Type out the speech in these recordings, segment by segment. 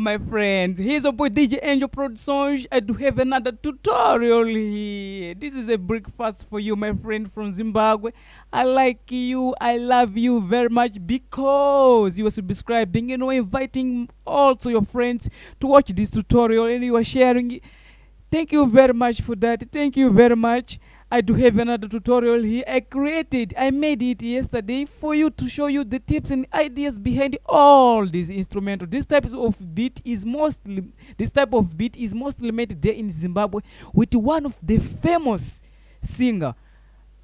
My friend, here's a boy DJ Angel Production. I do have another tutorial here. This is a breakfast for you, my friend from Zimbabwe. I like you, I love you very much because you are subscribing, inviting also your friends to watch this tutorial and you are sharing it. Thank you very much for that. Thank you very much. I do have another tutorial here. I made it yesterday for you to show you the tips and ideas behind all these instrumentals. This type of beat is mostly made there in Zimbabwe with one of the famous singer,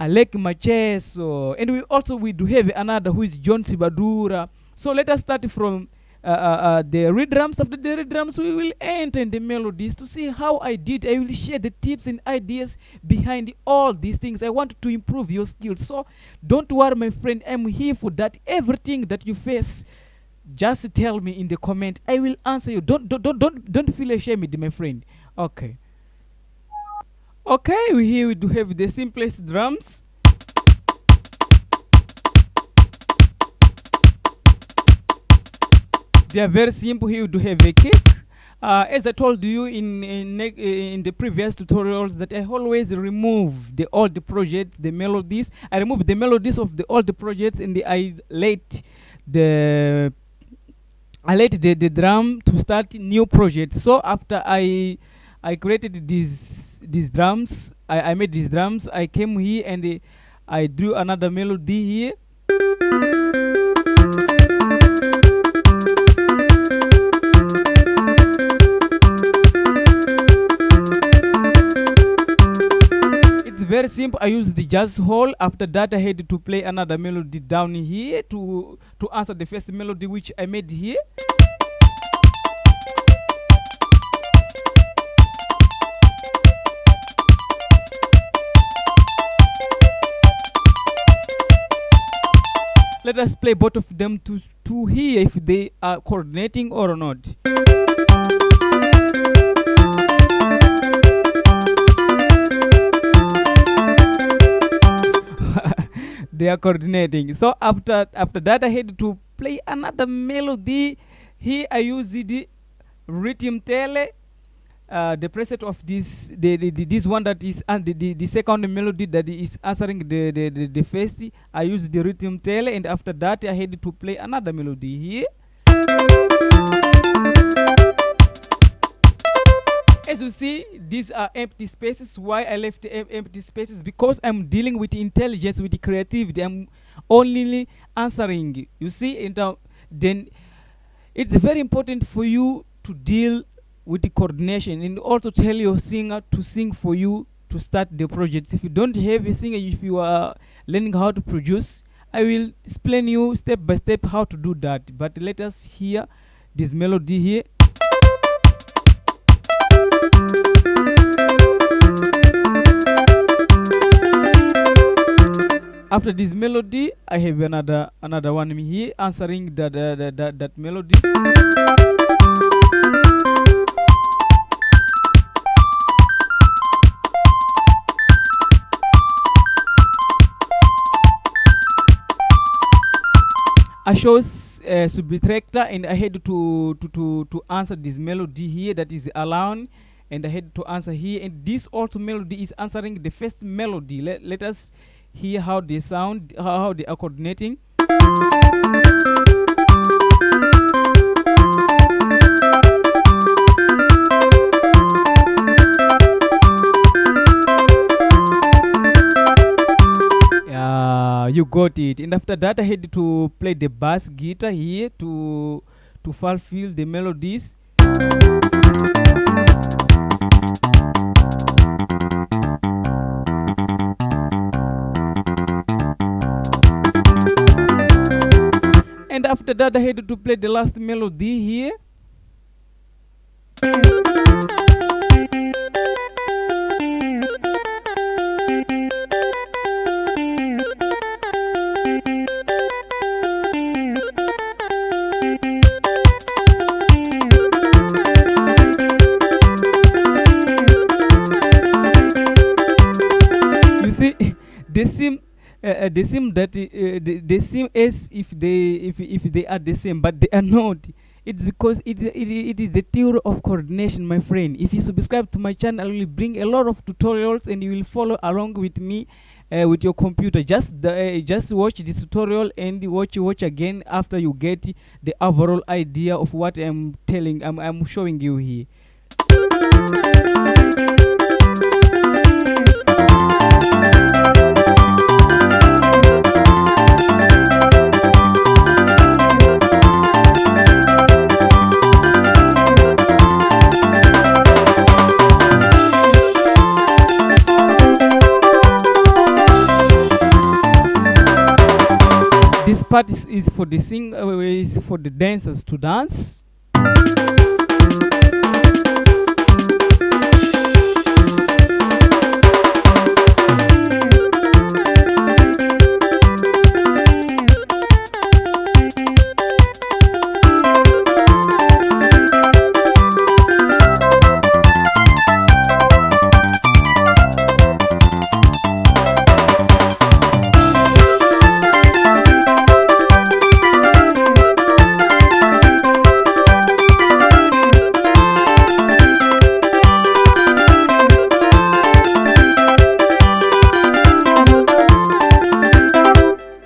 Alec Macheso, and we do have another who is John Sibadura. So let us start from the reed drums. After the reed drums, we will enter in the melodies to see how I did. I will share the tips and ideas behind all these things. I want to improve your skills. So don't worry, my friend. I'm here for that. Everything that you face, just tell me in the comment. I will answer you. Don't feel ashamed, my friend. Okay. Okay, here we do have the simplest drums. They are very simple. Here you do have a kick. As I told you in the previous tutorials, that I always remove all the projects, the melodies. I remove the melodies of all the projects, and I let the drum to start new projects. So after I created these drums, I made these drums. I came here and I drew another melody here. Very simple. I used the jazz hole. After that, I had to play another melody down here to answer the first melody which I made here. Let us play both of them to hear if they are coordinating or not. They are coordinating. So after that, I had to play another melody. Here I use the rhythm tele, the preset of this one that is the second melody that is answering the first. I use the rhythm tele, and after that I had to play another melody here. As you see, these are empty spaces. Why I left empty spaces? Because I'm dealing with intelligence, with creativity. I'm only answering. You see, and then it's very important for you to deal with the coordination and also tell your singer to sing for you to start the project. If you don't have a singer, if you are learning how to produce, I will explain you step by step how to do that. But let us hear this melody here. After this melody, I have another one here answering that melody. I chose subtractor, and I had to answer this melody here that is alone, and I had to answer here, and this also melody is answering the first melody. Let us hear how they sound, how they are coordinating. got it. And after that, I had to play the bass guitar here to fulfill the melodies. And after that, I had to play the last melody here. You see, they seem that they seem as if they are the same, but they are not. It's because it is the theory of coordination, my friend. If you subscribe to my channel, I will bring a lot of tutorials and you will follow along with me with your computer. Just watch the tutorial and watch again after you get the overall idea of what I'm showing you here. This part is for the is for the dancers to dance.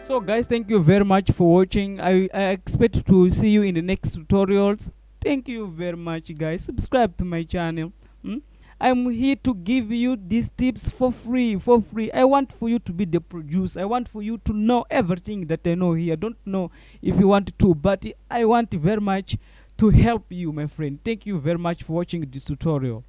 So guys, thank you very much for watching. I expect to see you in the next tutorials. Thank you very much, guys. Subscribe to my channel. I'm here to give you these tips for free. I want for you to be the producer. I want for you to know everything that I know here. I don't know if you want to, but I want very much to help you, my friend. Thank you very much for watching this tutorial.